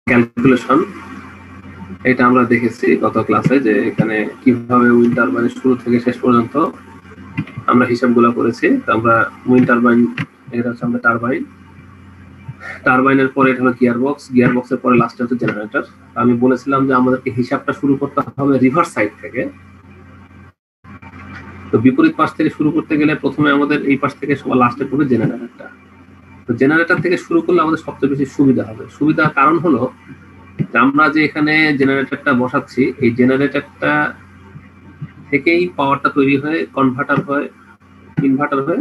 Calculation, এটা আমরা দেখেছি গত ক্লাসে যে এখানে কিভাবে উইন্ড টারবাইনের শুরু থেকে শেষ পর্যন্ত আমরা হিসাবগুলো করেছি। আমরা উইন্ড টারবাইন, এটা হচ্ছে আমাদের টারবাইন, টারবাইনের পরে এটা হলো গিয়ারবক্স, গিয়ারবক্সের পরে লাস্টে হচ্ছে জেনারেটর। আমি বলেছিলাম যে আমাদেরকে হিসাবটা শুরু করতে হবে রিভার্স সাইড থেকে। তো বিপরীত পাশ থেকে শুরু করতে গেলে প্রথমে আমাদের এই পাশ থেকে সবার লাস্টে পড়বে জেনারেটরটা। তো জেনারেটর থেকে শুরু করলে আমাদের সবচেয়ে বেশি সুবিধা হবে। সুবিধার কারণ হলো আমরা যে এখানে জেনারেটরটা বসাচ্ছি, এই জেনারেটরটা থেকেই পাওয়ারটা তৈরি হয়ে কনভার্টার হয়ে ইনভার্টার হয়ে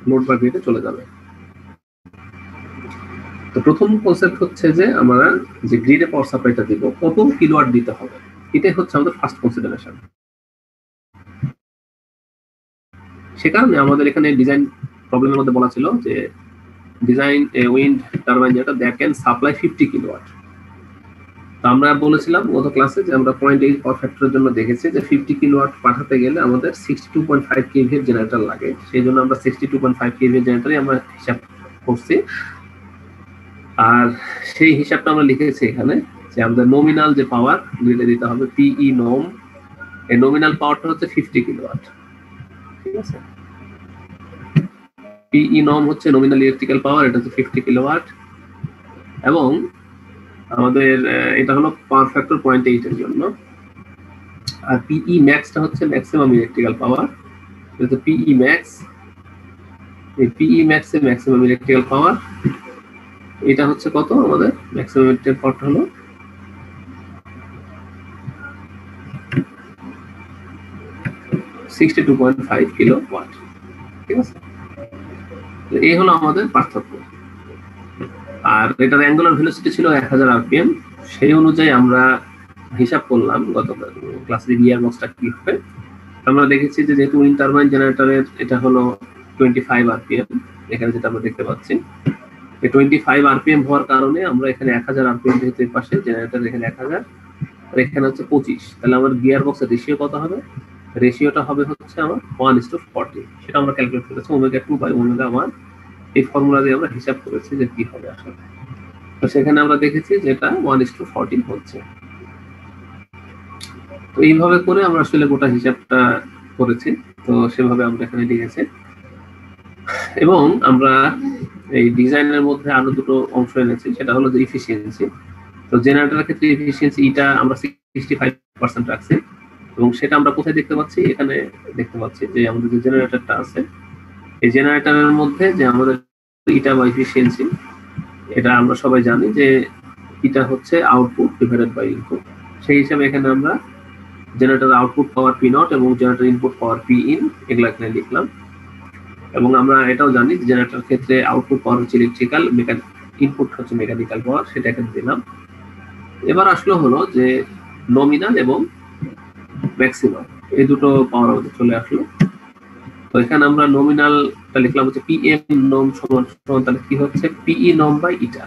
লোড বা গ্রিডে চলে যাবে। তো প্রথম কনসেপ্ট হচ্ছে যে আমরা যে গ্রিডে পাওয়ার সাপ্লাইটা দিব কত কিলোওয়াট দিতে হবে, এটাই হচ্ছে আমাদের ফার্স্ট কনসিডারেশন। সে কারণে আমাদের এখানে ডিজাইন প্রবলেমের মধ্যে বলা ছিল যে ডিজাইন উইন্ড টারবাইন যেটা দ্যাট ক্যান সাপ্লাই 50 কিলোওয়াট। তো আমরা বলেছিলাম গত ক্লাসে যে আমরা 0.8 পাওয়ার ফ্যাক্টরের জন্য দেখেছি যে 50 কিলোওয়াট পাঠাতে গেলে আমাদের 62.5 কেভি এর জেনারেটর লাগে। সেই জন্য আমরা 62.5 কেভি এর জেনারেটরই আমরা হিসাব করছি। আর সেই হিসাবটা আমরা লিখেছি এখানে যে আমাদের নমিনাল যে পাওয়ার গ্রিডে দিতে হবে পিই নম, এই নমিনাল পাওয়ারটা হচ্ছে 50 কিলোওয়াট। ঠিক আছে, পিই নম হচ্ছে নমিনাল ইলেকট্রিক্যাল পাওয়ার, এটা হচ্ছে 50 কিলোওয়াট, এবং আমাদের এটা হলো পাওয়ার ফ্যাক্টর 0.8 এর জন্য। আর পিই ম্যাক্সটা হচ্ছে ম্যাক্সিমাম ইলেকট্রিক্যাল পাওয়ার, এটা পিই ম্যাক্স। এই পিই ম্যাক্স এর ম্যাক্সিমাম ইলেকট্রিক্যাল পাওয়ার এটা হচ্ছে কত, আমাদের ম্যাক্সিমাম ইলেকট্রিক্যাল পাওয়ারটা হলো 62.5 কিলোওয়াট। ঠিক আছে, এই হলো আমাদের পার্থক্য। আর এটার অ্যাঙ্গুলার ভেলোসিটি ছিল 1000 আরপিএম। সেই অনুযায়ী আমরা হিসাব করলাম গত ক্লাসে গিয়ারবক্সটা কি হবে। আমরা দেখেছি যে যেহেতু উইন্ড টারবাইন জেনারেটরের এটা হলো 25 আরপিএম, এখানে যেটা আমরা দেখতে পাচ্ছি, এই 25 আরপিএম হওয়ার কারণে আমরা এখানে 1000 আরপিএম যেহেতু এর পাশে জেনারেটর এখানে 1000 আর এখানে হচ্ছে 25, তাহলে আমাদের গিয়ারবক্সের রেশিও কত হবে? রেশিওটা হবে হচ্ছে আমার 1:40। সেটা আমরা ক্যালকুলেট করেছি ওমেগা 2 বাই ওমেগা 1। এই ফর্মুলা দিয়ে আমরা হিসাব করেছি যে কি হবে আসলে। তো সেখানে আমরা দেখেছি যে এটা 1:40 হচ্ছে। তো এইভাবে করে আমরা আসলে গোটা হিসাবটা করেছি। তো সেভাবে আমরা এখানে লিখেছি, এবং আমরা এই ডিজাইনের মধ্যে আরো দুটো অংশ এনেছি, সেটা হলো যে এফিসিয়েন্সি। তো জেনারেটরের ক্ষেত্রে এফিসিয়েন্সি এটা আমরা 65% রাখছি, এবং সেটা আমরা কোথায় দেখতে পাচ্ছি? এখানে দেখতে পাচ্ছি যে আমাদের যে জেনারেটরটা আছে, এই জেনারেটরের মধ্যে যে আমাদের ইটা বা এফিসিয়েন্সি, এটা আমরা সবাই জানি যে এটা হচ্ছে আউটপুট ডিভাইডেড বাই ইনপুট। সেই হিসাবে এখানে আমরা generator output power P naught এবং generator input power P in এগুলো এখানে লিখলাম। এবং আমরা এটাও জানি যে জেনারেটর ক্ষেত্রে আউটপুট পাওয়ার হচ্ছে ইলেকট্রিক্যাল, ইনপুট হচ্ছে মেকানিক্যাল পাওয়ার, সেটা এখানে দিলাম। এবার আসলো হলো যে নমিনাল এবং ম্যাক্সিমাম, এই দুটো পাওয়ার আমাদের চলে আসলো। তো এখানে আমরা নমিনালটা লিখলাম হচ্ছে পিএম নম সমান সমান, তাহলে কি হচ্ছে পিই নম বাই ইটা।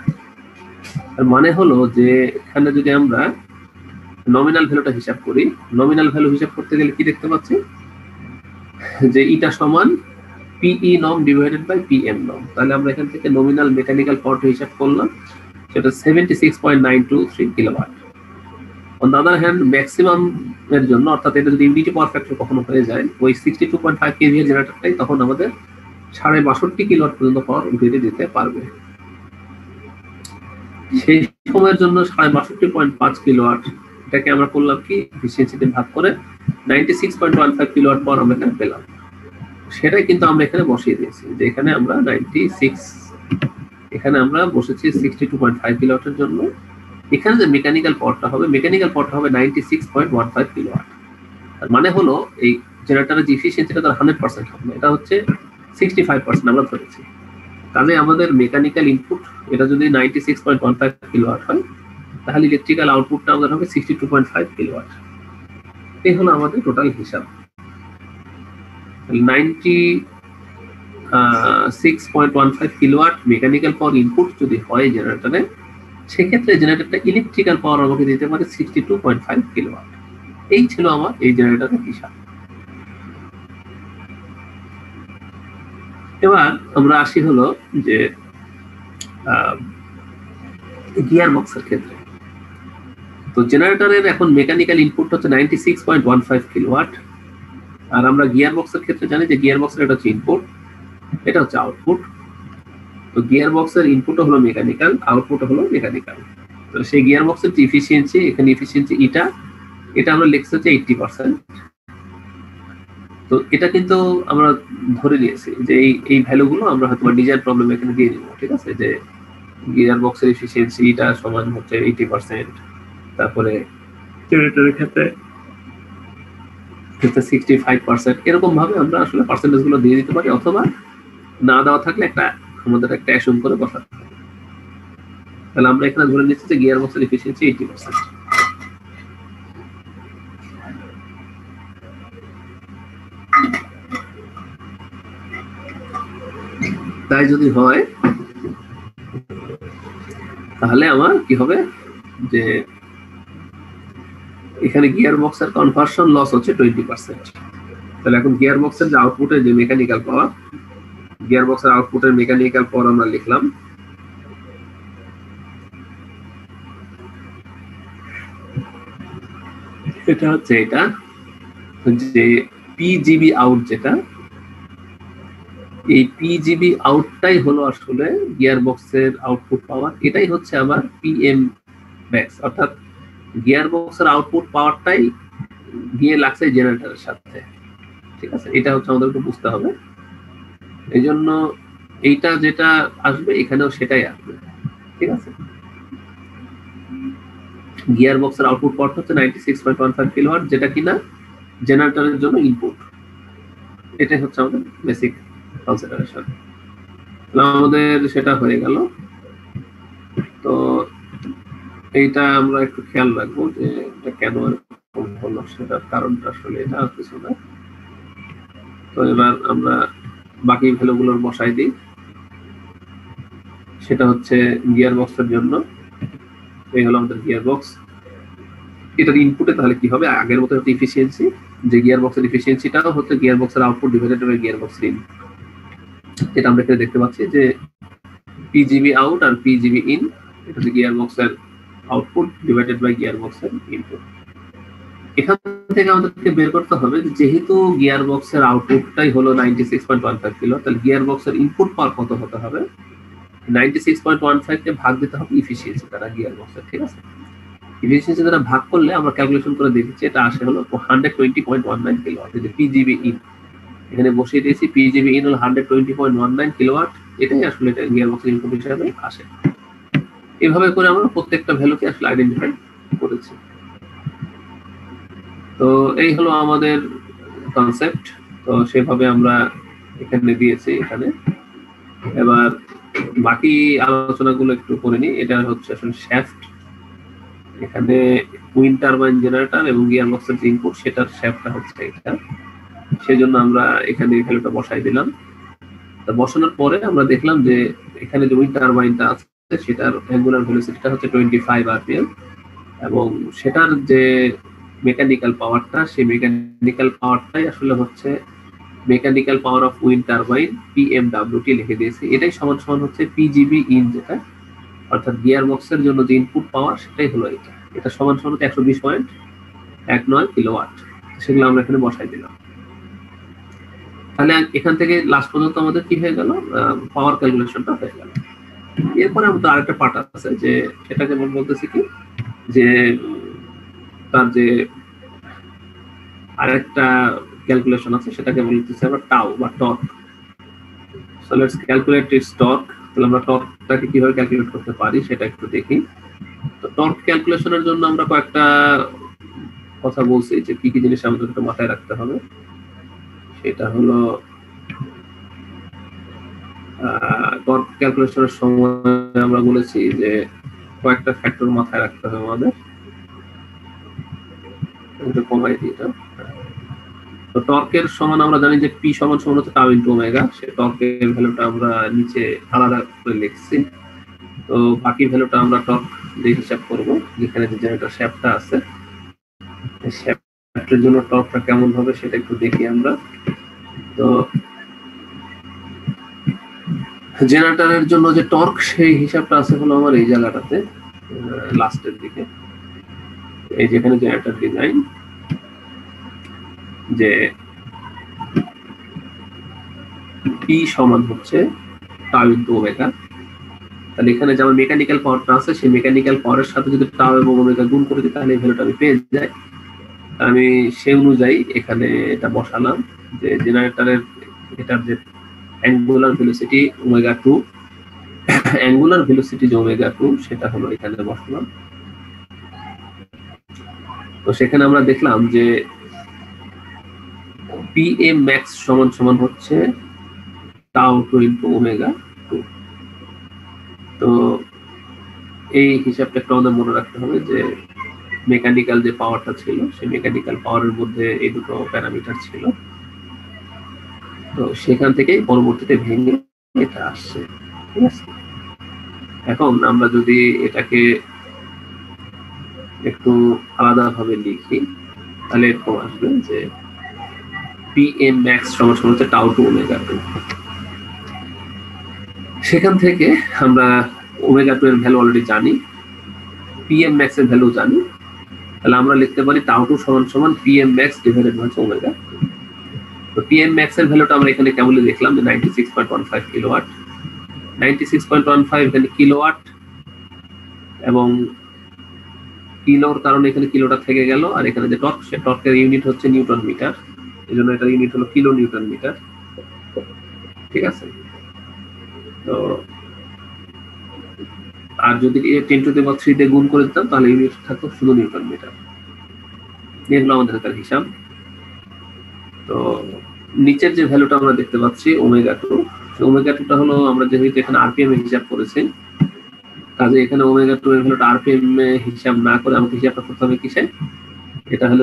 তার মানে হলো যে এখানে যদি আমরা নমিনাল ভ্যালুটা হিসাব করি, নমিনাল ভ্যালু হিসাব করতে গেলে কি দেখতে পাচ্ছি যে ইটা সমান পিই নম ডিভাইডেড বাই পিএম নম। তাহলে আমরা এখান থেকে নমিনাল মেকানিক্যাল পাওয়ারটা হিসাব করলাম, সেটা 76.923 kilowatt. On the other hand maximum এর জন্য, অর্থাৎ এটা যদি ইউনিটি পাওয়ার ফ্যাক্টর কখনো হয়ে যায় ওই 62.5 কেভি এর জেনারেটরটাই তখন আমাদের 62.5 কিলোওয়াট পর্যন্ত পাওয়ার গ্রিডে দিতে পারবে। সেই সময়ের জন্য 62.5 কিলোওয়াট এটাকে আমরা করলাম কি এফিসিয়েন্সিতে ভাগ করে 96.15 কিলোওয়াট পাওয়ার আমরা এখানে পেলাম। সেটাই কিন্তু আমরা এখানে বসিয়ে দিয়েছি যে এখানে আমরা 96, এখানে আমরা বসেছি 62.5 কিলোওয়াটের জন্য। এখানে যে মেকানিক্যাল পাওয়ারটা হবে 96.15 কিলোওয়াট। তার মানে হলো এই জেনারেটরের যে এফিসিয়েন্সিটা তার 100% হবে, এটা হচ্ছে 65% আমরা ধরেছি। তাহলে আমাদের মেকানিক্যাল ইনপুট এটা যদি 96.15 কিলোওয়াট হয়, তাহলে ইলেকট্রিক্যাল আউটপুটটা আমাদের হবে 62.5 কিলোওয়াট। এই হলো আমাদের টোটাল হিসাব। 96.15 কিলোওয়াট মেকানিক্যাল পাওয়ার ইনপুট যদি হয় জেনারেটরে, সেক্ষেত্রে জেনারেটরটা ইলেকট্রিক্যাল পাওয়ার আমাকে দিতে পারে 62.5 কিলোওয়াট। এই ছিল আমার এই জেনারেটরের হিসাব। এবার আমরা আসি হলো যে গিয়ার বক্সের ক্ষেত্রে। তো জেনারেটরের এখন মেকানিক্যাল ইনপুট হচ্ছে 96.15 কিলোওয়াট, আর আমরা গিয়ার বক্সের ক্ষেত্রে জানি যে গিয়ার বক্সের এটা হচ্ছে ইনপুট, এটা হচ্ছে আউটপুট। তো গিয়ার বক্সের ইনপুট হলো মেকানিক্যাল, আউটপুট হলো মেকানিক্যাল। তো সেই গিয়ার বক্সের যে ইফিসিয়েন্সি, এখানে ইফিসিয়েন্সি এটা আমরা লিখছি হচ্ছে 80%। তো এটা কিন্তু আমরা ধরে নিয়েছি যে এই ভ্যালুগুলো আমরা হয়তো ডিজাইন প্রবলেম এখানে দিয়ে দিব, ঠিক আছে, যে গিয়ার বক্সের এফিসিয়েন্সি এটা সমান হচ্ছে 80%, তারপরে জেনারেটরের ক্ষেত্রে 65%, এরকম ভাবে আমরা আসলে পার্সেন্টেজ গুলো দিয়ে দিতে পারি, অথবা না দেওয়া থাকলে আমাদের একটা অ্যাসিউম করে বসাতে হবে। তাহলে আমরা এখানে ধরে নিচ্ছি যে গিয়ার বক্সের এফিসিয়েন্সি 80%। তাই যদি হয় তাহলে আমার কি হবে, যে এখানে গিয়ার বক্সের কনভার্সন লস হচ্ছে 20%। তাহলে এখন গিয়ার বক্সের যে আউটপুটের যে মেকানিক্যাল পাওয়ার, গিয়ার বক্সের আউটপুটের মেকানিক্যাল পাওয়ার আমরা লিখলাম, এটা হচ্ছে এটা যে পিজিবি আউট, যেটা এই পিজিবি আউটটাই হলো আসলে গিয়ার বক্সের আউটপুট পাওয়ার, এটাই হচ্ছে আবার পিএম ম্যাক্স, অর্থাৎ গিয়ার বক্সের আউটপুট পাওয়ারটাই গিয়ে লাগছে জেনারেটরের সাথে, ঠিক আছে, এটা হচ্ছে আমাদেরকে বুঝতে হবে। এই জন্য এইটা যেটা আসবে এখানেও সেটাই আসবে, ঠিক আছে। গিয়ার বক্সের আউটপুট পাওয়ার হচ্ছে 96.15 কিলোওয়াট, যেটা কিনা জেনারেটরের জন্য ইনপুট, এটাই হচ্ছে আমাদের বেসিক কনসিডারেশন। আমাদের সেটা হয়ে গেল। তো এইটা আমরা একটু খেয়াল রাখবো যে এটা কেন এরকম হলো, সেটার কারণটা আসলে এটা আর কিছু না। তো এবার আমরা বাকি ভ্যালুগুলোর বসাই দিই। সেটা হচ্ছে গিয়ার বক্সের জন্য, এই হলো আমাদের গিয়ার বক্স, এটার ইনপুটে তাহলে কি হবে, আগের মতো হচ্ছে এফিসিয়েন্সি, যে গিয়ার বক্সের এফিসিয়েন্সিটাও হচ্ছে গিয়ার বক্সের আউটপুট ডিভাইডেড বাই গিয়ার বক্সের ইনপুট। যেটা আমরা এখানে দেখতে পাচ্ছি যে পিজিবি আউট আর পিজিবি ইন, এটা হচ্ছে গিয়ার বক্সের আউটপুট ডিভাইডেড বাই গিয়ার বক্সের ইনপুট। এখান থেকে আমাদেরকে বের করতে হবে যে যেহেতু গিয়ার বক্সের আউটপুটটাই হলো 96.15 কিলো, তাহলে গিয়ার বক্সের ইনপুট পাওয়ার কত হতে হবে, 96.15 কে ভাগ দিতে হবে ইফিসিয়েন্সি দ্বারা গিয়ার বক্সের, ঠিক আছে। ইফিসিয়েন্সি দ্বারা ভাগ করলে আমরা ক্যালকুলেশন করে দেখেছি এটা আসে হলো 120.19 কিলোওয়াট। এই যে পিজিবি ইন এখানে বসিয়ে দিয়েছি, পিজিবি ইন হলো 120.19 কিলোওয়াট, এটাই আসলে এটা গিয়ার বক্সের ইনপুট হিসাবে আসে। এভাবে করে আমরা প্রত্যেকটা ভ্যালুকে আসলে আইডেন্টিফাই করেছি। তো এই হলো আমাদের কনসেপ্ট, তো সেভাবে আমরা এখানে দিয়েছি এখানে। এবার বাকি আলোচনাগুলো একটু করে নিই। এটা হচ্ছে আসলে শ্যাফট, এখানে উইন্ড টারবাইন জেনারেটর এবং গিয়ার বক্সের যে ইনপুট সেটার শ্যাফটটা হচ্ছে এটা, সেজন্য আমরা এখানে ভ্যালুটা বসাই দিলাম। তা বসানোর পরে আমরা দেখলাম যে এখানে যে উইন্ড টারবাইনটা আছে সেটার অ্যাঙ্গুলার ভেলোসিটিটা হচ্ছে 25 আরপিএম, এবং সেটার যে মেকানিক্যাল পাওয়ারটা, সেই মেকানিক্যাল পাওয়ারটাই আসলে হচ্ছে mechanical power of wind turbine PMWT লিখে দিয়েছি। এটাই সমান সমান হচ্ছে পিজিবি ইন, যেটা অর্থাৎ গিয়ার বক্সের জন্য যে ইনপুট পাওয়ার সেটাই হলো এটা। এটা সমান সমান 120.19 কিলোওয়াট। সেগুলো আমরা এখানে বসাই দিলাম। তাহলে এখান থেকে লাস্ট পর্যন্ত আমাদের কি হয়ে গেল, পাওয়ার ক্যালকুলেশনটা হয়ে গেল। এরপরে আমাদের আরেকটা পার্ট আছে, যে সেটাকে বলতেছি কি, যে তার যে আরেকটা ক্যালকুলেশন আছে সেটাকে বলতেছি আমরা টাউ বা torque. So let's calculate it's torque. তাহলে আমরা টর্কটাকে কিভাবে ক্যালকুলেট করতে পারি সেটা একটু দেখি। তো টর্ক ক্যালকুলেশনের জন্য আমরা কয়েকটা কথা বলছি যে কি কি জিনিস আমাদেরকে মাথায় রাখতে হবে। সেটা হলো টর্ক ক্যালকুলেশনের সময় আমরা বলেছি যে কয়েকটা ফ্যাক্টর মাথায় রাখতে হবে আমাদের। এটা কমাই দিই এটা। তো টর্কের সমান আমরা জানি যে পি সমান সমান হচ্ছে টাউ ইনটু ওমেগা। সে টর্কের ভ্যালুটা আমরা নিচে আলাদা করে লিখছি। তো বাকি ভ্যালুটা আমরা টর্ক দিয়ে হিসাব করব, যেখানে যে জেনারেটর শ্যাফটটা আছে এই শ্যাফটের জন্য টর্কটা কেমন হবে সেটা একটু দেখি আমরা। তো জেনারেটরের জন্য যে টর্ক সেই হিসাবটা আছে হলো আমার এই জায়গাটাতে লাস্টের দিকে। এই যেখানে জেনারেটর ডিজাইন যে পি সমান হচ্ছে টাউ ইনটু ওমেগা, তাহলে এখানে যে আমার মেকানিক্যাল পাওয়ারটা আছে সেই মেকানিক্যাল পাওয়ারের সাথে যদি টাউ এবং ওমেগা গুণ করে দিই তাহলে এই ভ্যালুটা আমি পেয়ে যাই। আমি সেই অনুযায়ী এখানে এটা বসালাম যে জেনারেটরের এটার যে angular velocity omega 2, angular velocity যে ওমেগা 2 সেটা হলো এখানে বসালাম। তো সেখানে আমরা দেখলাম যে পিএম ম্যাক্স সমান সমান হচ্ছে টাউ 2 ইনটু ওমেগা 2। তো এই হিসাবটা একটু আমাদের মনে রাখতে হবে যে মেকানিক্যাল যে পাওয়ারটা ছিল সেই মেকানিক্যাল পাওয়ারের মধ্যে এই দুটো প্যারামিটার ছিল, তো সেখান থেকেই পরবর্তীতে ভেঙে এটা আসছে। ঠিক আছে, এখন আমরা যদি এটাকে একটু আলাদাভাবে লিখি তাহলে এরকম আসবে যে পিএম ম্যাক্স সমান সমান হচ্ছে টাউ টু ওমেগা 2। সেখান থেকে আমরা ওমেগা 2 এর ভ্যালু অলরেডি জানি, পিএম ম্যাক্স এর ভ্যালু জানি, তাহলে আমরা লিখতে পারি টাউ 2 সমান সমান PM max divided by omega. তো পিএম ম্যাক্স এর ভ্যালুটা আমরা এখানে কেবলই দেখলাম যে 96.15 কিলোওয়াট, 96.15 এখানে কিলোওয়াট, এবং কিলোর কারণে এখানে কিলোটা থেকে গেল, আর এখানে যে টর্ক সে টর্কের ইউনিট হচ্ছে নিউটন মিটার, এজন্য এটার ইউনিট হলো কিলো নিউটন মিটার। ঠিক আছে, তো আর যদি 10⁻³ দিয়ে গুণ করে দিতাম তাহলে ইউনিট থাকতো শুধু নিউটন মিটার। এই হলো আমাদের এটার হিসাব। তো নিচের যে ভ্যালুটা আমরা দেখতে পাচ্ছি ওমেগা 2, ওমেগা 2টা হলো আমরা যেহেতু এখানে আরপিএম এ হিসাব করেছি, কাজে এখানে ওমেগা 2 এর ভ্যালুটা আরপিএম এ হিসাব না করে আমাকে হিসাবটা করতে হবে কিসে, এটা হলো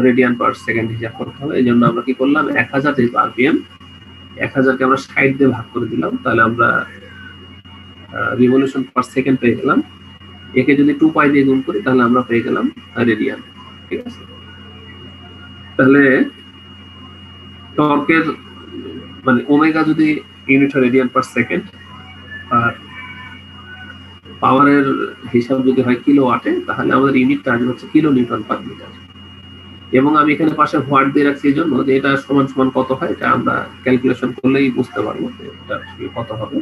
রেডিয়ান পার সেকেন্ড হিসাব করতে হবে। এই জন্য আমরা কি করলাম, 1000 যেহেতু আরপিএম, 1000কে আমরা 60 দিয়ে ভাগ করে দিলাম, তাহলে আমরা রিভলিউশন পার সেকেন্ড পেয়ে গেলাম। একে যদি 2π দিয়ে গুণ করি তাহলে আমরা পেয়ে গেলাম রেডিয়ান। ঠিক আছে, তাহলে টর্কের মানে ওমেগা যদি ইউনিট হয় রেডিয়ান পার সেকেন্ড, আর পাওয়ারের হিসাব যদি হয় কিলোওয়াটে, তাহলে আমাদের ইউনিটটা আসবে হচ্ছে কিলো নিউটন পার মিটার। এবং আমি এখানে পাশে ওয়াট দিয়ে রাখছি এই জন্য যে এটা সমান সমান কত হয় এটা আমরা ক্যালকুলেশন করলেই বুঝতে পারবো যে এটা কত হবে।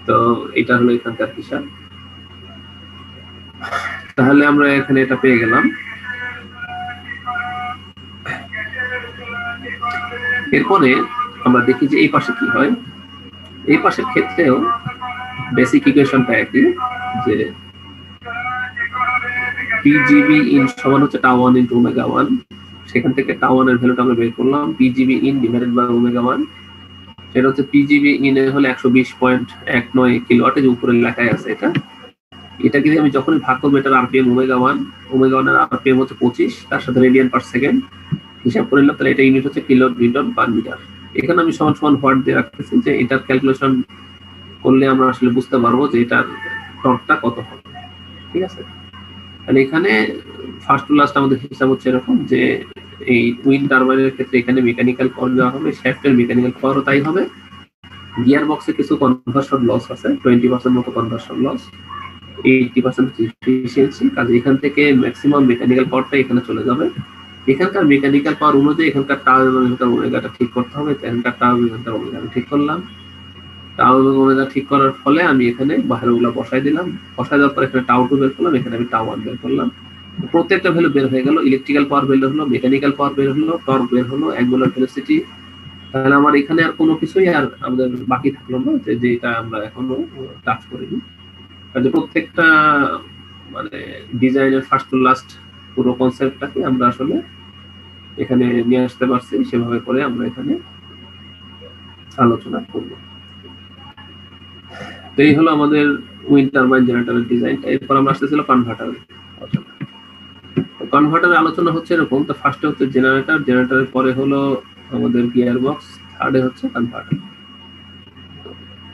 তো এটা হলো এখানকার হিসাব। তাহলে আমরা এখানে এটা পেয়ে গেলাম। এরপরে আমরা দেখি যে এই পাশে কি হয়। এই পাশের ক্ষেত্রেও বেসিক ইকুয়েশনটা একই, যে পিজিবি ইন সমান হচ্ছে টাউ 1 ইনটু ওমেগা 1। সেখান থেকে টাউ 1 এর ভ্যালুটা আমরা বের করলাম, পিজিবি ইন ডিভাইডেড বাই ওমেগা 1। সেটা হচ্ছে পিজিবি ইন এ হলো 120.19 কিলোওয়াট, যে উপরে লেখায় আছে এটা। এটাকে আমি যখনই ভাগ করবো এটার আরপিএম ওমেগা 1 এর আরপিএম হচ্ছে 25, তার সাথে রেডিয়ান পার সেকেন্ড হিসাব করে নিলাম, তাহলে এটা ইউনিট হচ্ছে কিলো নিউটন পার মিটার। এখানে আমি সমান সমান ওয়াট দিয়ে রাখতেছি যে এটার ক্যালকুলেশন করলে আমরা আসলে বুঝতে পারবো যে এটার টর্কটা কত হবে। ঠিক আছে, তাহলে এখানে ফার্স্ট টু লাস্ট আমাদের হিসাব হচ্ছে এরকম যে এই উইন্ড টারবাইনের ক্ষেত্রে এখানে মেকানিক্যাল পাওয়ার দেওয়া হবে, শ্যাফটের মেকানিক্যাল পাওয়ারও তাই হবে। গিয়ার বক্সে কিছু কনভার্সন লস আছে, 20% মতো কনভার্সন লস, 80% এফিসিয়েন্সি। কাজে এখান থেকে ম্যাক্সিমাম মেকানিক্যাল পাওয়ারটা এখানে চলে যাবে। এখানকার মেকানিক্যাল পাওয়ার অনুযায়ী এখানকার টাউ এবং এখানকার ওমেগাটা ঠিক করতে হবে। এখানকার টাউ এবং এখানকার ওমেগাটা ঠিক করলাম। টাউ এবং ওমেগা ঠিক করার ফলে আমি এখানে বাইরেগুলো বসাই দিলাম, বসাই দেওয়ার পর এখানে টাউ 2 বের করলাম, এখানে আমি টাউ 1 বের করলাম। প্রত্যেকটা ভ্যালু বের হয়ে গেল, ইলেকট্রিক্যাল পাওয়ার বের হলো, মেকানিক্যাল পাওয়ার বের হলো, টর্ক বের হলো, অ্যাঙ্গুলার ভেলোসিটি। তাহলে আমার এখানে আর কোনো কিছুই আর আমাদের বাকি থাকলো না যে যেটা আমরা এখনো টাচ করিনি। কাজে প্রত্যেকটা মানে ডিজাইনের ফার্স্ট টু লাস্ট পুরো কনসেপ্টটাকে আমরা আসলে এখানে নিয়ে আসতে পারছি, সেভাবে করে আমরা এখানে আলোচনা করব। তো এই হলো আমাদের উইন্ড টারবাইন জেনারেটরের ডিজাইনটা। এরপর আমরা আসতেছিল কনভার্টারের আলোচনা। কনভার্টারের আলোচনা হচ্ছে এরকম, তো ফার্স্টে হচ্ছে জেনারেটর, জেনারেটরের পরে হলো আমাদের গিয়ার বক্স, থার্ডে হচ্ছে কনভার্টার।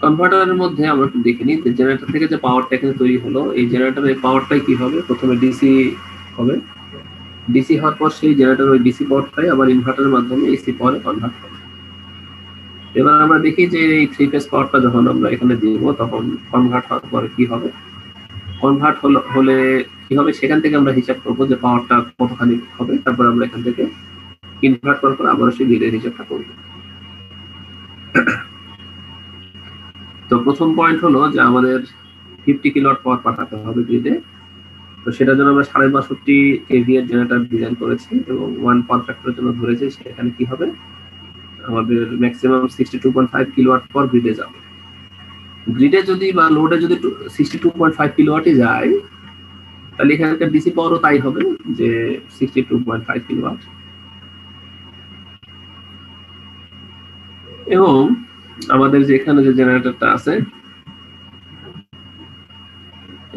কনভার্টারের মধ্যে আমরা একটু দেখে নিই যে জেনারেটর থেকে যে পাওয়ারটা এখানে তৈরি হলো, এই জেনারেটরের পাওয়ারটাই কি হবে, প্রথমে ডিসি হবে, ডিসি হওয়ার পর সেই জেনারেটর ওই ডিসি পাওয়ারটাই আবার ইনভার্টারের মাধ্যমে এসি পাওয়ারে কনভার্ট হবে। এবার আমরা দেখি যে এই 3 ফেজ পাওয়ারটা যখন আমরা এখানে দিব তখন কনভার্ট হওয়ার পরে কি হবে। কনভার্ট হলে কি হবে সেখান থেকে আমরা হিসাব করবো যে পাওয়ারটা কতখানি হবে, তারপর আমরা এখান থেকে ইনভার্ট করার পর আবার সেই গ্রিডের হিসাবটা করবো। তো প্রথম পয়েন্ট হলো যে আমাদের 50 কিলোওয়াট পাওয়ার পাঠাতে হবে গ্রিডে। তো সেটার জন্য আমরা 62.5 কেভিএর জেনারেটর ডিজাইন করেছি এবং 1 পাওয়ার ফ্যাক্টরের জন্য ধরেছি সেখানে কি হবে আমাদের ম্যাক্সিমাম 62.5 কিলোওয়াট পার গ্রিডে যাবে। গ্রিডে যদি বা লোডে যদি 62.5 কিলোওয়াটই যায় তাহলে এখানকার ডিসি পাওয়ারও তাই হবে যে 62.5 কিলোওয়াট। এবং আমাদের যে এখানে যে জেনারেটরটা আছে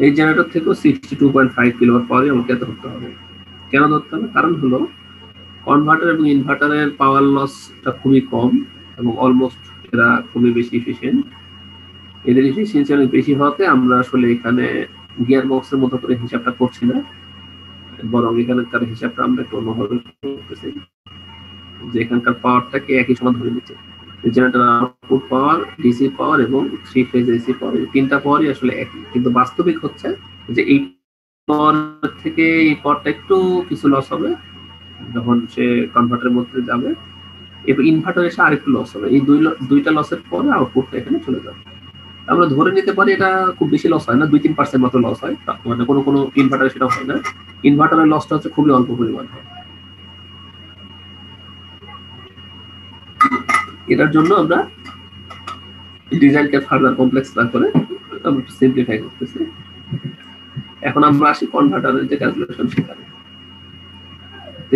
এই জেনারেটর থেকেও 62.5 কিলোওয়াট পাওয়ারই আমাকে ধরতে হবে। কেন ধরতে হবে? কারণ হলো কনভার্টার এবং ইনভার্টারের পাওয়ার লসটা খুবই কম এবং অলমোস্ট এরা খুবই বেশি এফিশিয়েন্ট। এদের এফিসিয়েন্সি অনেক বেশি হওয়াতে আমরা আসলে এখানে গিয়ার বক্সের মতো করে হিসাবটা করছি না, বরং এখানকার হিসাবটা আমরা একটু অন্যভাবে করতেছি যে এখানকার পাওয়ারটাকে একই সময় ধরে নিচ্ছে। জেনারেটর আউটপুট পাওয়ার, ডিসি পাওয়ার এবং 3 ফেজ এসি পাওয়ার, এই তিনটা পাওয়ারই আসলে একই, কিন্তু বাস্তবিক হচ্ছে যে এই পাওয়ার থেকে এই পাওয়ারটা একটু কিছু লস হবে যখন সে কনভার্টারের মধ্যে যাবে, এবং ইনভার্টার এসে আরেকটু লস হবে। এই দুইটা লসের পরে আউটপুটটা এখানে চলে যাবে। আমরা ধরে নিতে পারি এটা খুব বেশি লস হয় না, 2-3% মতো লস হয়, মানে কোনো কোনো ইনভার্টারে সেটা হয় না। ইনভার্টারের লসটা হচ্ছে খুবই অল্প পরিমাণ হয়। এটার জন্য আমরা ডিজাইনকে ফার্দার কমপ্লেক্স না করে আমরা সিম্পলিফাই করতেছি। এখন আমরা আসি কনভার্টারের যে ক্যালকুলেশন সেখানে।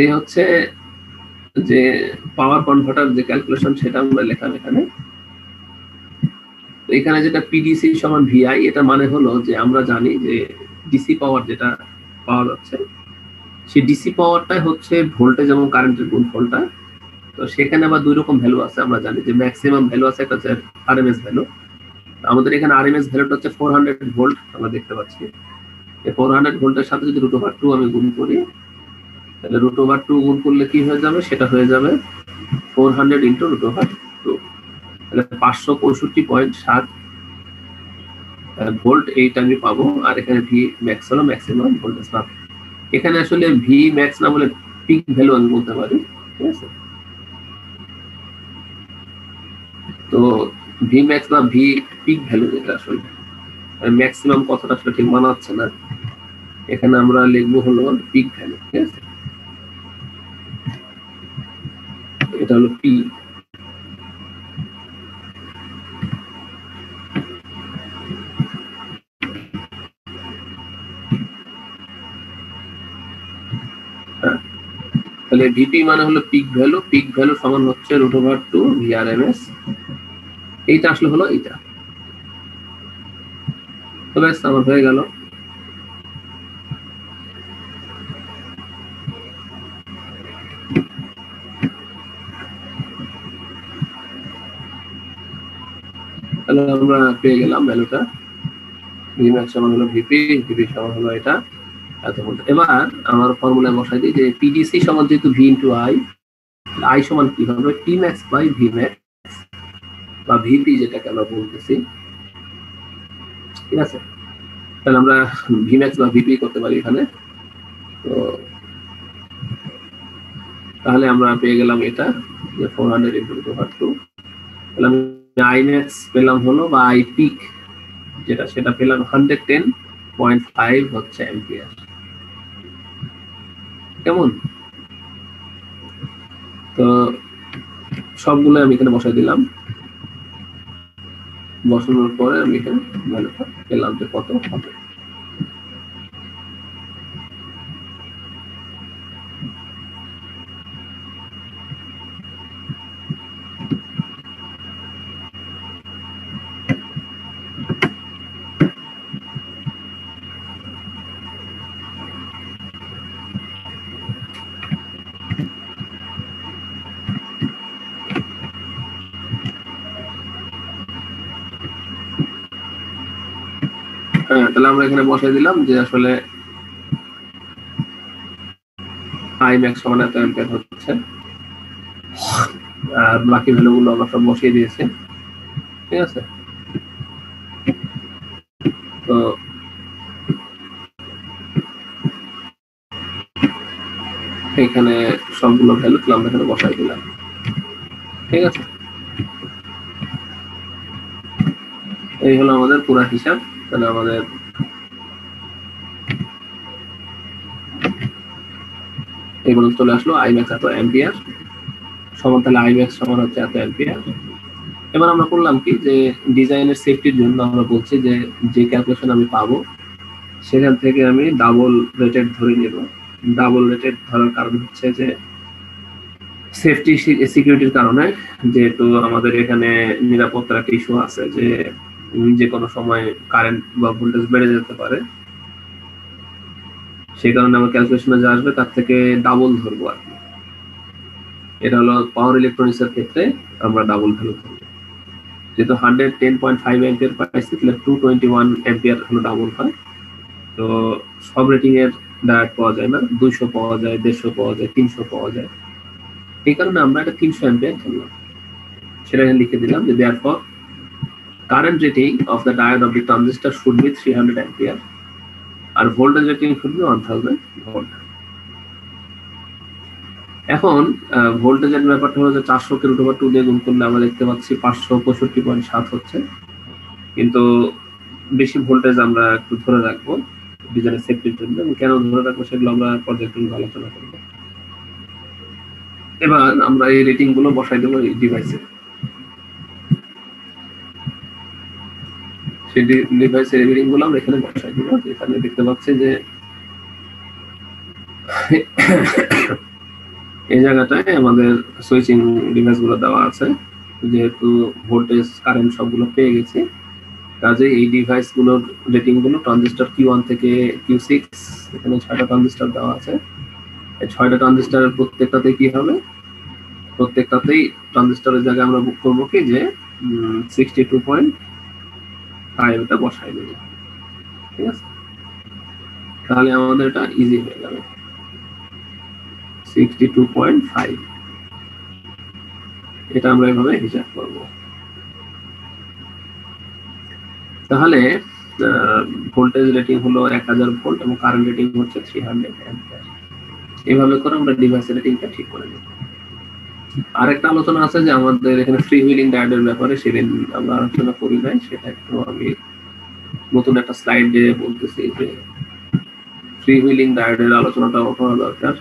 এই হচ্ছে যে পাওয়ার কনভার্টার যে ক্যালকুলেশন সেটা আমরা লেখাম এখানে। এখানে যেটা পিডিসি সমান ভিআই, এটা মানে হলো যে আমরা জানি যে ডিসি পাওয়ার যেটা পাওয়া যাচ্ছে সেই ডিসি পাওয়ারটাই হচ্ছে ভোল্টেজ এবং কারেন্টের গুণফলটা। তো সেখানে আবার দুই রকম ভ্যালু আছে, আমরা জানি যে ম্যাক্সিমাম ভ্যালু আছে, একটা হচ্ছে আরএমএস ভ্যালু। আমাদের এখানে আরএমএস ভ্যালুটা হচ্ছে 400 ভোল্ট আমরা দেখতে পাচ্ছি। এই 400 ভোল্টের সাথে যদি √2 আমি গুণ করি তাহলে √2 গুণ করলে কি হয়ে যাবে, সেটা হয়ে যাবে 400 ইন্টু √2, তাহলে 565.7 ভোল্ট এইটা আমি পাবো। আর এখানে ভি ম্যাক্স হলো ম্যাক্সিমাম ভোল্টেজ না, এখানে আসলে ভি ম্যাক্স না বলে পিক ভ্যালু আমি বলতে পারি, ঠিক আছে। তো ভি ম্যাক্স বা ভি পিক ভ্যালু যেটা আসলে ম্যাক্সিমাম কথাটা আসলে ঠিক মানাচ্ছে না, এখানে আমরা লিখবো হলো পিক ভ্যালু, ঠিক আছে। এটা হলো পি। তাহলে ভিপি মানে হলো পিক ভ্যালু, পিক ভ্যালু সমান হচ্ছে √2 ভিআরএমএস, এইটা আসলে হলো এইটা। তো ব্যাস আমার হয়ে গেল। তাহলে আমরা পেয়ে গেলাম ভ্যালুটা, ভি ম্যাক্স সমান হলো ভিপি, ভিপি সমান হলো এটা এত ভোল্ট। এবার আমার ফর্মুলায় বসাই দিই যে পিডিসি সমান যেহেতু ভি ইন্টু আই, আই সমান কি হবে টি ম্যাক্স বাই ভি ম্যাক্স বা ভিপি যেটাকে আমরা বলতেছি, ঠিক আছে। তাহলে আমরা ভি ম্যাক্স বা ভিপি করতে পারি এখানে। তো তাহলে আমরা পেয়ে গেলাম এটা যে 400 ইন্টু √2, তাহলে আমি আই ম্যাক্স পেলাম হলো বা আই পিক যেটা সেটা পেলাম 110.5 হচ্ছে অ্যাম্পিয়ার। কেমন? তো সবগুলো আমি এখানে বসাই দিলাম, বসানোর পরে আমি এখানে ভ্যালুটা পেলাম যে কত হবে। হ্যাঁ, তাহলে আমরা এখানে বসাই দিলাম যে আসলে আই ম্যাক্স সমান এত অ্যাম্পিয়ার হচ্ছে, আর বাকি ভ্যালুগুলো আমরা সব বসিয়ে দিয়েছি, ঠিক আছে। তো এখানে সবগুলো ভ্যালু আমরা এখানে বসাই দিলাম। ঠিক আছে, এই হলো আমাদের পুরো হিসাব। তাহলে আমাদের এগুলো চলে আসলো আইম্যাক্স এত অ্যাম্পিয়ার সমান, তাহলে আইম্যাক্স সমান হচ্ছে এত অ্যাম্পিয়ার। এবার আমরা করলাম কি, যে ডিজাইনের সেফটির জন্য আমরা বলছি যে যে ক্যালকুলেশন আমি পাবো সেখান থেকে আমি ডাবল রেটেড ধরে নেব। ডাবল রেটেড ধরার কারণ হচ্ছে যে সেফটি সিকিউরিটির কারণে, যেহেতু আমাদের এখানে নিরাপত্তার একটা ইস্যু আছে যে যে কোনো সময় কারেন্ট বা ভোল্টেজ বেড়ে যেতে পারে, সেই কারণে আমার ক্যালকুলেশনে যা আসবে তার থেকে ডাবল ধরবো আর কি। এটা হলো পাওয়ার ইলেকট্রনিক্স এর ক্ষেত্রে আমরা ডাবল ভ্যালু ধরবো। যেহেতু 110.5 অ্যাম্পিয়ার পাইছি, তাহলে 221 অ্যাম্পিয়ার হলো ডাবল হয়। তো সব রেটিং এর ডায়োড পাওয়া যায় না, 200 পাওয়া যায়, 150 পাওয়া যায়, 300 পাওয়া যায়। এই কারণে আমরা এটা 300 অ্যাম্পিয়ার ধরলাম। সেটা এখানে লিখে দিলাম যে therefore current rating of the diode of the transistor should be 300 ampere R voltage rating should be 1000 volt। এখন ভোল্টেজের ব্যাপারটা হলো যে 400 কে √2 দিয়ে গুণ করলে আমরা দেখতে পাচ্ছি 565.7 হচ্ছে। কিন্তু বেশি ভোল্টেজ আমরা একটু ধরে রাখবো ডিজাইনের সেফটির জন্য। কেন ধরে রাখবো সেগুলো আমরা পর্যায়ক্রমে আলোচনা করব। এবার আমরা এই রেটিং গুলো বসাই দেবো এই ডিভাইসে। সেই ডিভাইসের রেটিং গুলো আমরা এখানে বসাই দেবো। এখানে দেখতে পাচ্ছি যে এই জায়গাটায় আমাদের সুইচিং ডিভাইস গুলো দেওয়া আছে। যেহেতু ভোল্টেজ কারেন্ট সবগুলো পেয়ে গেছি, কাজে এই ডিভাইস গুলোর রেটিং গুলো ট্রানজিস্টর Q1 থেকে Q6, এখানে 6টা ট্রানজিস্টর দেওয়া আছে। এই 6টা ট্রানজিস্টরের প্রত্যেকটাতে কি হবে, প্রত্যেকটাতেই ট্রানজিস্টরের জায়গায় আমরা বুক করবো কি যে 62.5 এটা বসাই দেবো। ঠিক আছে, তাহলে আমাদের এটা ইজি হয়ে যাবে। 62.5 এটা আমরা এভাবে হিসাব করব। তাহলে ভোল্টেজ রেটিং হলো 1000 ভোল্ট এবং কারেন্ট রেটিং হচ্ছে 300 অ্যাম্পিয়ার। এইভাবে করে আমরা ডিভাইসের রেটিংটা ঠিক করে নেব। আরেকটা আলোচনা আছে যে আমাদের এখানে ফ্রি হুইলিং ডায়োডের ব্যাপারে, সেদিন আমরা আলোচনা করি নাই, সেটা একটু আমি নতুন একটা স্লাইডে বলতেছি যে ফ্রি হুইলিং ডায়োডের আলোচনাটা করা দরকার।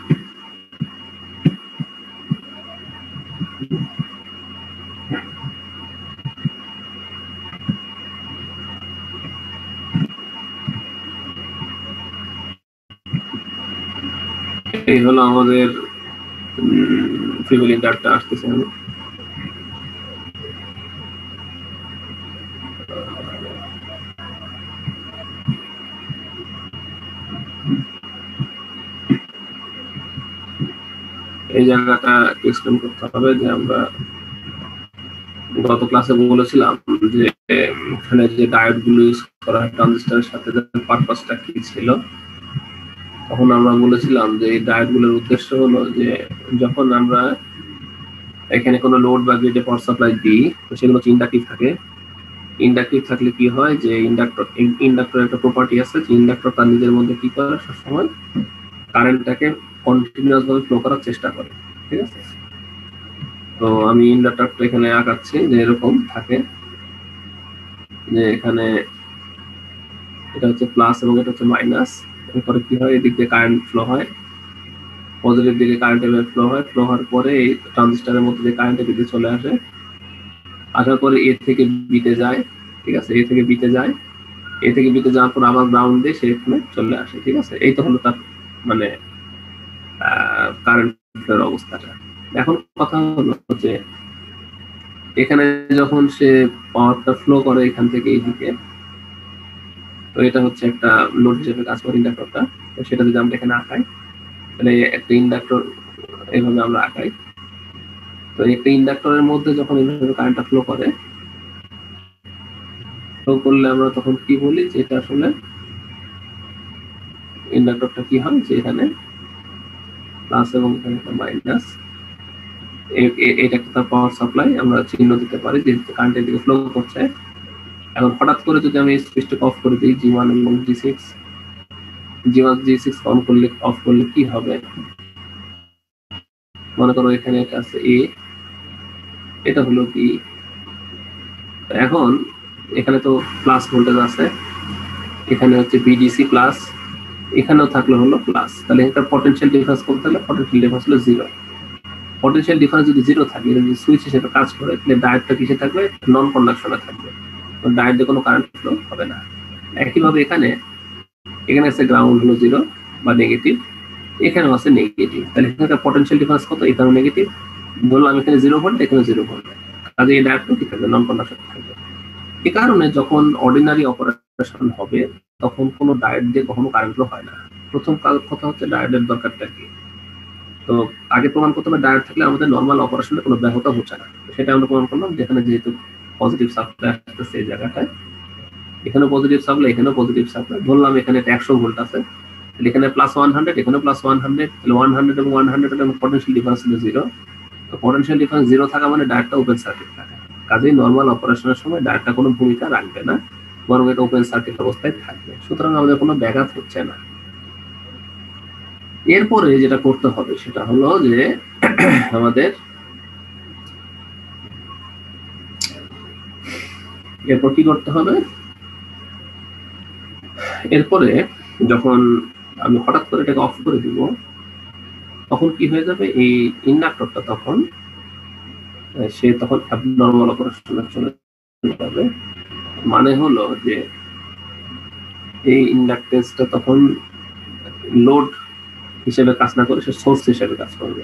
এই হলো আমাদের ফ্রি হুইলিং ডায়োডটা আসতেছে। এই জায়গাটা এক্সপ্লেন করতে হবে যে আমরা গত ক্লাসে বলেছিলাম যে এখানে যে ডায়োড গুলো ইউজ করা হয় ট্রানজিস্টরের সাথে, পারপাসটা কি ছিল। তখন আমরা বলেছিলাম যে এই ডায়োড গুলোর উদ্দেশ্য হলো যে যখন আমরা এখানে কোনো লোড বা গ্রিডে পাওয়ার সাপ্লাই দিই, তো সেগুলো ইন্ডাকটিভ থাকে। ইন্ডাকটিভ থাকলে কি হয় যে ইন্ডাক্টর একটা প্রপার্টি আছে যে ইন্ডাক্টর তার নিজের মধ্যে কি করে, সবসময় কারেন্টটাকে কন্টিনিউয়াস ভাবে ফ্লো করার চেষ্টা করে। ঠিক আছে, তো আমি ইন্ডাক্টরটা এখানে আঁকাচ্ছি যে এরকম থাকে, যে এখানে এটা হচ্ছে প্লাস এবং এটা হচ্ছে মাইনাস। এরপরে কি হয়, এদিক দিয়ে কারেন্ট ফ্লো হয়, পজিটিভ দিকে কারেন্টের ফ্লো হয়, ফ্লো হওয়ার পরে এই ট্রানজিস্টরের মধ্যে দিয়ে কারেন্টের দিকে চলে আসে, আসার পরে এ থেকে বিতে যায়। ঠিক আছে, এ থেকে বিতে যায়, এ থেকে বিতে যাওয়ার পর আবার গ্রাউন্ড দিয়ে সে এখানে চলে আসে। ঠিক আছে, এই তো হলো তার মানে কারেন্টের অবস্থাটা। এখন কথা হলো যে এখানে যখন সে পাওয়ারটা ফ্লো করে এখান থেকে এইদিকে, তো এটা হচ্ছে একটা লোড হিসেবে কাজ করে ইন্ডাক্টরটা। তো সেটা যদি আমরা এখানে আঁকাই, তাহলে একটা ইন্ডাক্টর এইভাবে আমরা আঁকাই। তো একটা ইন্ডাক্টরের মধ্যে যখন এইভাবে কারেন্টটা ফ্লো করে, ফ্লো করলে আমরা তখন কি বলি যে এটা আসলে ইন্ডাক্টরটা কি হয় যে এখানে প্লাস এবং এখানে একটা মাইনাস, এটা একটা পাওয়ার সাপ্লাই আমরা চিহ্ন দিতে পারি যে কারেন্টের দিকে ফ্লো করছে। এখন হঠাৎ করে যদি আমি সুইচটা অফ করে দিই G1 এবং G6 অন করলে, অফ করলে কি হবে, মনে করো এখানে এটা আছে এ, এটা হলো বি। এখন এখানে তো প্লাস ভোল্টেজ আছে, এখানে হচ্ছে বিডিসি প্লাস, এখানেও থাকলে হলো প্লাস, তাহলে এটা পটেনশিয়াল ডিফারেন্স করতে হলে পটেনশিয়াল ডিফারেন্স হলো জিরো। পটেনশিয়াল ডিফারেন্স যদি জিরো থাকে, যদি সুইচ হিসেবে কাজ করে, তাহলে ডায়োডটা কিসে থাকবে? নন কন্ডাকশনে থাকবে, ডায়োডে কোনো কারেন্ট ফ্লো হবে না। একইভাবে এখানে আছে গ্রাউন্ড হলো জিরো বা নেগেটিভ, এখানেও আছে নেগেটিভ, তাহলে এখানে পটেনশিয়াল ডিফারেন্স কত? এখানে নেগেটিভ, ধরলাম এখানে 0 ভোল্ট, এখানে 0 ভোল্ট, কাজে এই ডায়োডটা কি থাকবে? নন কন্ডাকশন থাকবে। এই কারণে যখন অর্ডিনারি অপারেশন হবে তখন কোনো ডায়োড দিয়ে কখনো কারেন্ট ফ্লো হয় না। প্রথম কথা হচ্ছে ডায়োডের দরকারটা কি, তো আগে প্রমাণ করতে হবে ডায়োড থাকলে আমাদের নর্মাল অপারেশনে কোনো ব্যাহত হচ্ছে না, সেটা আমরা প্রমাণ করলাম। যেখানে যেহেতু পজিটিভ সাপ্লাই আসতেছে এই জায়গাটায়, এখানেও পজিটিভ সাপ্লাই, এখানেও পজিটিভ সাপ্লাই, ধরলাম এখানে 100 ভোল্ট আছে, এখানে প্লাস 100, এখানে প্লাস 100, তাহলে 100 এবং 100 এর পটেনশিয়াল ডিফারেন্স হলো 0। তো পটেনশিয়াল ডিফারেন্স 0 থাকা মানে ডায়োডটা ওপেন সার্কিট থাকে, কাজেই নর্মাল অপারেশনের সময় ডায়োডটা কোনো ভূমিকা রাখবে না, বরং এটা ওপেন সার্কিট অবস্থায় থাকবে। সুতরাং আমাদের কোনো ব্যাঘাত হচ্ছে না। এরপরে যেটা করতে হবে সেটা হলো যে আমাদের এরপর কি করতে হবে, এরপরে যখন আমি হঠাৎ করে এটাকে অফ করে দিব তখন কি হয়ে যাবে, এই ইন্ডাক্টরটা তখন সে তখন অ্যাবনর্মাল অপারেশনে চলে যাবে। মানে হলো যে এই ইন্ডাকটেন্সটা তখন লোড হিসেবে কাজ না করে সে সোর্স হিসেবে কাজ করবে।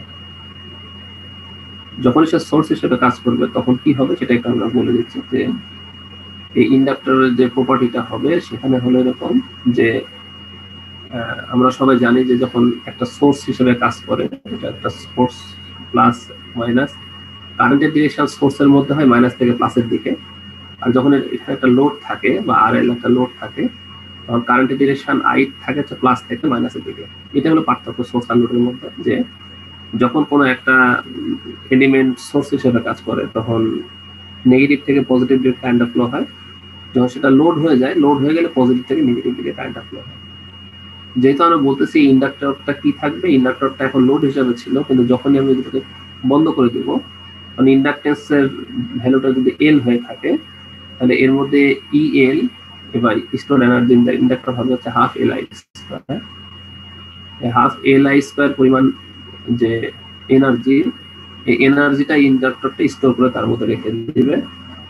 যখন সে সোর্স হিসেবে কাজ করবে তখন কি হবে সেটা একটু আমরা বলে দিচ্ছি, যে এই ইন্ডাক্টরের যে প্রপার্টিটা হবে সেখানে হলো এরকম যে আমরা সবাই জানি যে যখন একটা সোর্স হিসেবে কাজ করে, এটা একটা সোর্স প্লাস মাইনাস, কারেন্টের ডিরেকশন সোর্সের মধ্যে হয় মাইনাস থেকে প্লাসের দিকে, আর যখন এখানে একটা লোড থাকে বা আরএল একটা লোড থাকে তখন কারেন্টের ডিরেকশন আই থাকে হচ্ছে প্লাস থেকে মাইনাসের দিকে। এটা হলো পার্থক্য সোর্স আর লোডের মধ্যে, যে যখন কোনো একটা এলিমেন্ট সোর্স হিসেবে কাজ করে তখন নেগেটিভ থেকে পজিটিভ দিকে কারেন্ট ফ্লো হয়, যখন সেটা লোড হয়ে যায়, লোড হয়ে গেলে পজিটিভ থেকে নেগেটিভ দিকে কারেন্ট ফ্লো হয়। যেহেতু আমরা বলতেছি ইন্ডাক্টরটা কি থাকবে, ইন্ডাক্টরটা এখন লোড হিসেবে ছিল, কিন্তু যখনই আমি এটাকে বন্ধ করে দিব মানে ইন্ডাকটেন্সের ভ্যালুটা যদি এল হয়ে থাকে তাহলে এর মধ্যে ইএল এবার স্টোর এনার্জি ইন্ডাক্টর হবে হচ্ছে half L I square. Half L I square পরিমাণ যে এনার্জি, এই এনার্জিটা ইন্ডাক্টরটা স্টোর করে তার মধ্যে রেখে দিবে,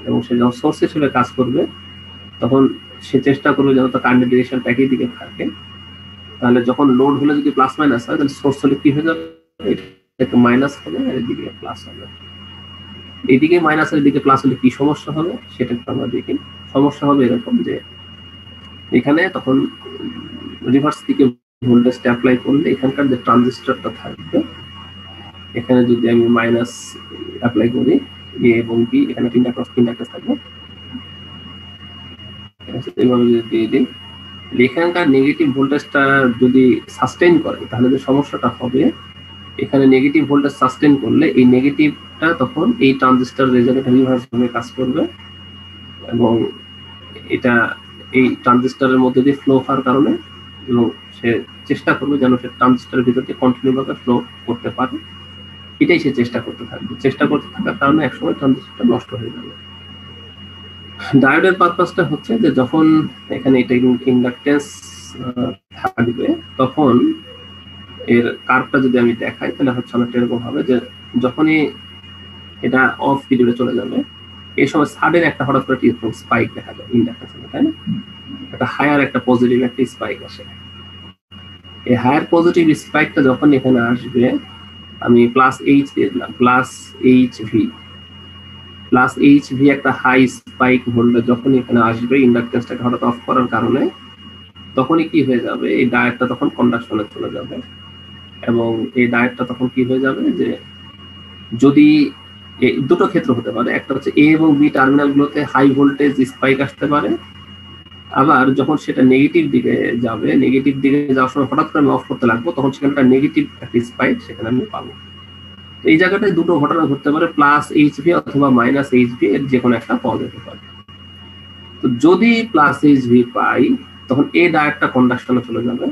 এবং সে যখন সোর্স হিসেবে কাজ করবে তখন সে চেষ্টা করবে যেন তার কারেন্ট ডিরেকশনটা একই দিকে থাকে। তাহলে যখন লোড হলে যদি প্লাস মাইনাস হয় তাহলে সোর্স হলে কি হয়ে যাবে, এটা মাইনাস হবে আর এদিকে প্লাস হবে। এইদিকে মাইনাস এর দিকে প্লাস হলে কি সমস্যা হবে সেটা একটু আমরা দেখি। সমস্যা হবে এরকম যে এখানে তখন রিভার্স দিকে ভোল্টেজটা অ্যাপ্লাই করলে এখানকার যে ট্রানজিস্টরটা থাকবে, এখানে যদি আমি মাইনাস অ্যাপ্লাই করি এ এবং বি, এখানে ইন্ডাক্টর থাকবে, এইভাবে যদি দিয়ে দিই, এখানকার নেগেটিভ ভোল্টেজটা যদি সাস্টেইন করে তাহলে যে সমস্যাটা হবে, এখানে নেগেটিভ ভোল্টেজ সাস্টেইন করলে এই নেগেটিভটা তখন এই ট্রানজিস্টর রেজাল্ট রিভার্স ভাবে কাজ করবে, এবং এটা এই ট্রানজিস্টরের মধ্যে দিয়ে ফ্লো হওয়ার কারণে, এবং সে চেষ্টা করবে যেন সে ট্রানজিস্টরের ভিতর দিয়ে কন্টিনিউ ভাবে ফ্লো করতে পারে, এটাই সে চেষ্টা করতে থাকবে। চেষ্টা করতে থাকার কারণে একসময় ট্রানজিস্টরটা নষ্ট হয়ে যাবে। ডায়োডের পারপাসটা হচ্ছে যে যখন এখানে এটা ইন্ডাকটেন্স থাকবে তখন এর কার্ভটা যদি আমি দেখাই তাহলে হচ্ছে অনেকটা এরকম হবে যে যখনই এটা অফ পিরিয়ডে চলে যাবে এই সময় সাডেন একটা হঠাৎ করে স্পাইক দেখা যায় ইন্ডাকটেন্সে, তাই না? একটা হায়ার একটা পজিটিভ একটা স্পাইক আসে। এই হায়ার পজিটিভ স্পাইকটা যখন এখানে আসবে, আমি প্লাস এইচ দিয়ে দিলাম, প্লাস এইচ ভি একটা হাই স্পাইক ভোল্টেজ যখন এখানে আসবে ইন্ডাকটেন্সটাকে হঠাৎ অফ করার কারণে, তখনই কি হয়ে যাবে, এই ডায়োডটা তখন কন্ডাকশনে চলে যাবে, এবং এই ডায়োডটা তখন কি হয়ে যাবে যে যদি দুটো ক্ষেত্র হতে পারে, একটা হচ্ছে এ এবং বি টার্মিনাল গুলোতে হাই ভোল্টেজ স্পাইক আসতে পারে, আবার যখন সেটা নেগেটিভ দিকে যাবে, নেগেটিভ দিকে যাওয়ার সময় হঠাৎ করে আমি অফ করতে লাগবো তখন সেখানে একটা নেগেটিভ একটা স্পাইক সেখানে আমি পাবো। এই জায়গাটায় দুটো ঘটনা ঘটতে পারে, প্লাস এইচভি অথবা মাইনাস এইচভি এর যে কোনো একটা পাওয়া যেতে পারে। তো যদি প্লাস এইচভি পাই তখন এই ডায়োডটা কন্ডাকশনে চলে যাবে,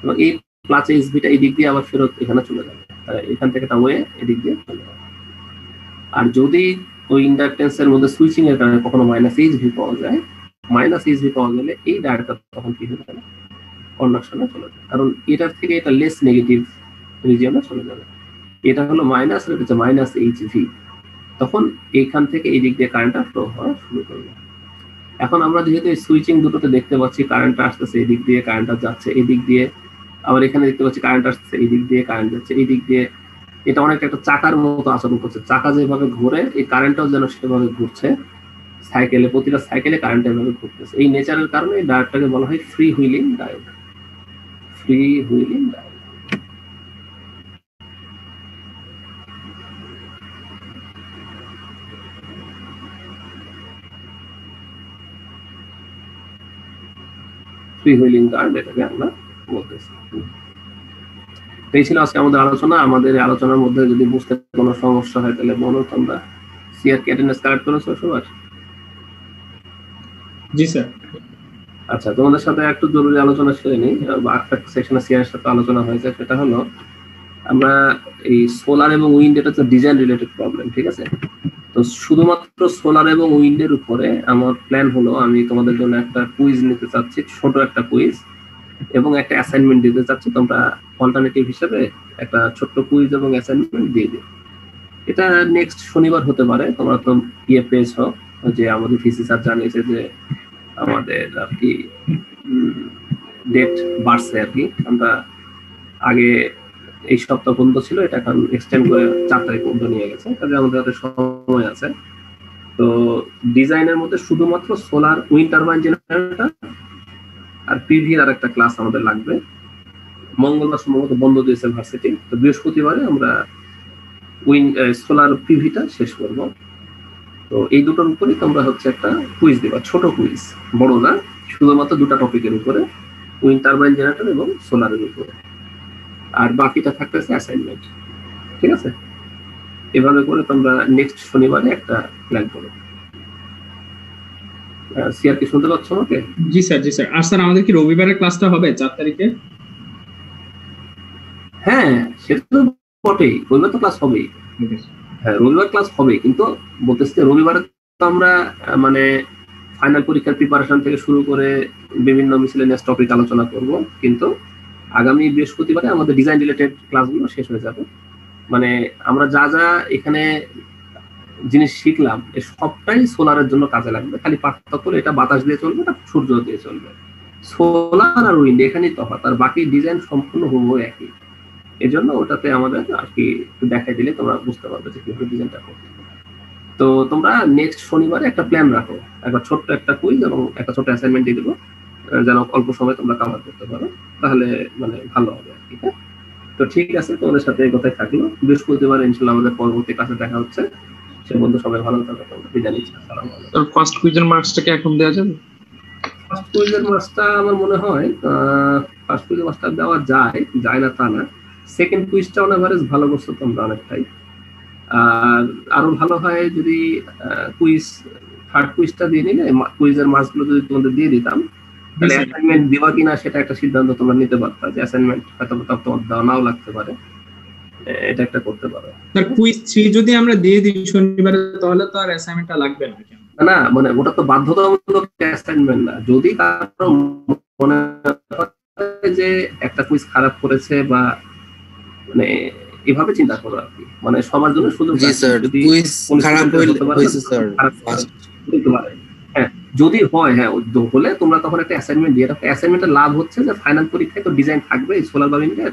এবং এই প্লাস এইচভিটা এই দিক দিয়ে আবার ফেরত এখানে চলে যাবে। এখান থেকে একটা ওয়ে এদিক দিয়ে চলে যাবে। আর যদি ওই ইন্ডাকটেন্সের মধ্যে সুইচিং এর কারণে কখনো -HV পাওয়া যায়, -HV পাওয়া গেলে এই ডায়োডটা তখন কি হয়ে যাবে, কন্ডাকশনে চলে যাবে, কারণ এটার থেকে এটা লেস নেগেটিভ রিজিয়নে চলে যাবে। এটা হলো মাইনাস, এটা হচ্ছে -HV, তখন এইখান থেকে এই দিক দিয়ে কারেন্টটা ফ্লো হওয়া শুরু করবে। এখন আমরা যেহেতু এই সুইচিং দুটোতে দেখতে পাচ্ছি কারেন্টটা আসতেছে এই দিক দিয়ে, কারেন্টটা যাচ্ছে এই দিক দিয়ে, আবার এখানে দেখতে পাচ্ছি কারেন্ট আসছে এই দিক দিয়ে, কারেন্ট যাচ্ছে এই দিক দিয়ে, এটা অনেকটা একটা চাকার মতো আচরণ করছে। চাকা যেভাবে ঘুরে এই কারেন্টটাও যেন সেভাবে ঘুরছে, সাইকেলে প্রতিটা সাইকেলে কারেন্ট এভাবে ঘুরতেছে। এই নেচারের কারণে এই ডায়োডটাকে বলা হয় free wheeling diode. Free wheeling diode. Free wheeling diode এটাকে আমরা বলতেছি। এই ছিল আজকে আমাদের আলোচনা। আমাদের আলোচনার মধ্যে যদি বুঝতে কোনো সমস্যা হয় তাহলে বলো তোমরা। সিআর কি অ্যাটেন্ডেন্স কালেক্ট করেছো সবার? জি স্যার। আচ্ছা, তোমাদের সাথে একটু জরুরি আলোচনা সেরে নিই। একটা সেকশনে সিআর সাথে আলোচনা হয়েছে, সেটা হলো আমরা এই সোলার এবং উইন্ড, এটা হচ্ছে ডিজাইন রিলেটেড প্রবলেম, ঠিক আছে? তো শুধুমাত্র সোলার এবং উইন্ডের উপরে আমার প্ল্যান হলো আমি তোমাদের জন্য একটা কুইজ নিতে চাচ্ছি, ছোট একটা কুইজ, এবং একটা অ্যাসাইনমেন্ট দিতে চাচ্ছি। তোমরা অল্টারনেটিভ হিসেবে একটা ছোট্ট কুইজ এবং অ্যাসাইনমেন্ট দিয়ে দিও। এটা নেক্সট শনিবার হতে পারে। তোমরা তো পেয়েছো যে আমাদের ভিসি স্যার জানিয়েছে যে আমাদের আর কি ডেট বাড়ছে আর কি। আমরা আগে এই সপ্তাহ পর্যন্ত ছিল, এটা এখন এক্সটেন্ড করে 4 তারিখ পর্যন্ত নিয়ে গেছে, কাজে আমাদের হাতে সময় আছে। তো ডিজাইনের মধ্যে শুধুমাত্র সোলার উইন্ড টারবাইন জেনারেটর আর পিভির আর একটা ক্লাস আমাদের লাগবে। মঙ্গলবার সম্ভবত বন্ধ দিয়েছে ভার্সিটি, তো বৃহস্পতিবারে আমরা সোলার পিভিটা শেষ করব। তো এই দুটোর উপরে তোমরা হচ্ছে একটা কুইজ দেবা, ছোট কুইজ, বড় না, শুধুমাত্র দুটা টপিকের উপরে, উইন্ড টারবাইন জেনারেটর এবং সোলারের উপরে, আর বাকিটা থাকতেছে অ্যাসাইনমেন্ট, ঠিক আছে? এভাবে করে তোমরা নেক্সট শনিবারে একটা প্ল্যান করো। সিআর কি শুনতে পাচ্ছ আমাকে? জি স্যার, জি স্যার। আর স্যার আমাদের কি রবিবারের ক্লাসটা হবে 4 তারিখে? হ্যাঁ, সেটা তো বটেই, রবিবার তো ক্লাস হবেই। হ্যাঁ, রবিবার ক্লাস হবে, কিন্তু বলতেছি রবিবারে তো আমরা মানে ফাইনাল পরীক্ষার প্রিপারেশন থেকে শুরু করে বিভিন্ন মিসেলেনিয়াস টপিক আলোচনা করব, কিন্তু আগামী বৃহস্পতিবারে আমাদের ডিজাইন রিলেটেড ক্লাসগুলো শেষ হয়ে যাবে। মানে আমরা যা যা এখানে জিনিস শিখলাম এ সবটাই সোলারের জন্য কাজে লাগবে, খালি পার্থক্য হলো এটা বাতাস দিয়ে চলবে, এটা সূর্য দিয়ে চলবে। সোলার আর উইন্ড এখানেই তফাৎ, আর বাকি ডিজাইন সম্পূর্ণ হুবহু একই। এই জন্য ওটাতে আমাদের আর কি একটু দেখাই দিলে তোমরা বুঝতে পারবে যে কিভাবে ডিজাইনটা করতে। তো তোমরা নেক্সট শনিবারে একটা প্ল্যান রাখো, একবার ছোট্ট একটা কুইজ এবং একটা ছোট অ্যাসাইনমেন্ট দিয়ে দেবো, যেন অল্প সময় তোমরা কভার করতে পারো, তাহলে মানে ভালো হবে আর কি। হ্যাঁ, তো ঠিক আছে, তোমাদের সাথে এই কথাই থাকলো। বৃহস্পতিবার ইনশাআল্লাহ আমাদের পরবর্তী ক্লাসে দেখা হচ্ছে। সে বন্ধু সবাই ভালো থাকো, বিদায় নিচ্ছি। আসসালামু আলাইকুম। ফার্স্ট কুইজের মার্কসটা কি এখন দেওয়া যাবে? ফার্স্ট কুইজের মার্কসটা আমার মনে হয় ফার্স্ট কুইজের মার্কসটা দেওয়া যায় না তা না। সেকেন্ড কুইজটা অন এভারেজ ভালো করছো তোমরা অনেকটাই, আর আরো ভালো হয় যদি কুইজ থার্ড কুইজটা দিয়ে নিলে, কুইজের মার্কসগুলো যদি তোমাদের দিয়ে দিতাম তাহলে অ্যাসাইনমেন্ট দিবা কিনা সেটা একটা সিদ্ধান্ত তোমরা নিতে পারতা, যে অ্যাসাইনমেন্ট হয়তো তোমার দেওয়া নাও লাগতে পারে, এটা একটা করতে পারো। স্যার কুইজ 3 যদি আমরা দিয়ে দিই শনিবারে তাহলে তো আর অ্যাসাইনমেন্টটা লাগবে না কেন? না, মানে ওটা তো বাধ্যতামূলক অ্যাসাইনমেন্ট না। যদি কারো মনে হয় যে একটা কুইজ খারাপ করেছে বা মানে এভাবে চিন্তা করো আর কি, মানে সবার জন্য সুযোগ আছে। যদি কুইজ খারাপ হইছে স্যার, হ্যাঁ যদি হয়, হ্যাঁ হলে তোমরা তখন একটা অ্যাসাইনমেন্ট দিয়ে রাখো। অ্যাসাইনমেন্টের লাভ হচ্ছে যে ফাইনাল পরীক্ষায় তো ডিজাইন থাকবে সোলার বা উইন্ডের,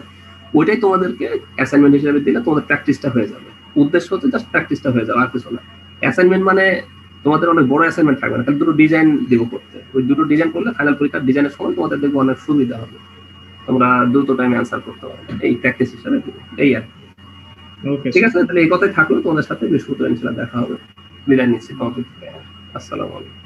ওইটাই তোমাদেরকে অ্যাসাইনমেন্ট হিসেবে দিলে তোমাদের প্র্যাকটিসটা হয়ে যাবে। উদ্দেশ্য হচ্ছে জাস্ট প্র্যাকটিসটা হয়ে যাবে, আর কিছু না। অ্যাসাইনমেন্ট মানে তোমাদের অনেক বড় অ্যাসাইনমেন্ট থাকবে না, খালি দুটো ডিজাইন দেবো করতে। ওই দুটো ডিজাইন করলে ফাইনাল পরীক্ষার ডিজাইনের সময় তোমাদের দেখবো অনেক সুবিধা হবে, তোমরা দ্রুত টাইমে অ্যান্সার করতে পারবে। এই প্র্যাকটিস হিসেবে এই আর কি। ঠিক আছে, তাহলে এই কথাই থাকলো। তোমাদের সাথে বৃহস্পতিবার ইনশাআল্লাহ দেখা হবে। বিদায় নিচ্ছি। আসসালামু আলাইকুম।